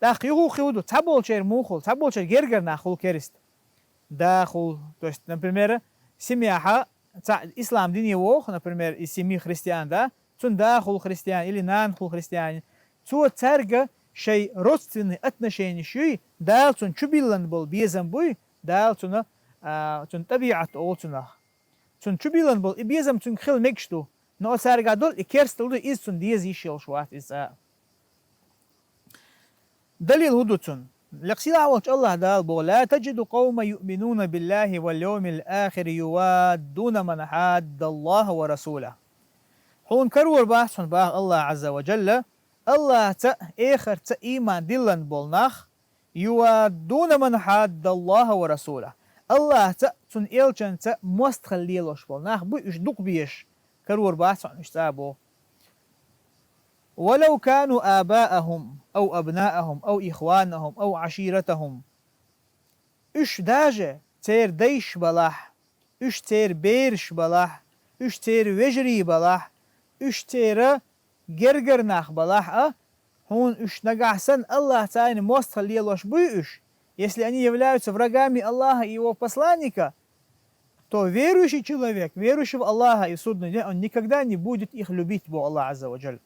Так юхуду, цаболчер мухул, цаболчер гергер нахул керист. Дахул, то есть, например, семья, ислам дин его, например, из семьи христиан, да, цун дахул христиан или нанхул христиан, цу царга шей родственные отношения шуй, дал цун чубилан был безам буй, дал цуна, цун табиат олцунах. Цун чубилан был и безам цун хил мекшту, но царга дол и керстул из цун диез ишел шуат из دليل هدوتون لقسيلا وش الله دال بو لا تجد قوم يؤمنون بالله واليوم الآخر يوادون من حاد الله ورسوله حون كرور بحث باه الله عز وجل الله تا آخر تا إيمان دلن بولناخ يوادون من حاد الله ورسوله الله تا تون إلچن تا مستخليلوش بولناخ بو إش دوق بيش كرور بحث عن إشتابو ولو كانوا آباءهم أو أبناءهم أو إخوانهم أو عشيرتهم إش داجة تير ديش بلاح إش تير بيرش بلاح إش تير وجري بلاح إش تير جرجر ناخ بلاح هون إش نجحسن الله تعالى موست خليلوش بي إش если они являются врагами Аллаха и Его посланника, то верующий человек, верующий в Аллаха и судный день, он никогда не будет их любить, Бог Аллах Азза ва Джаль.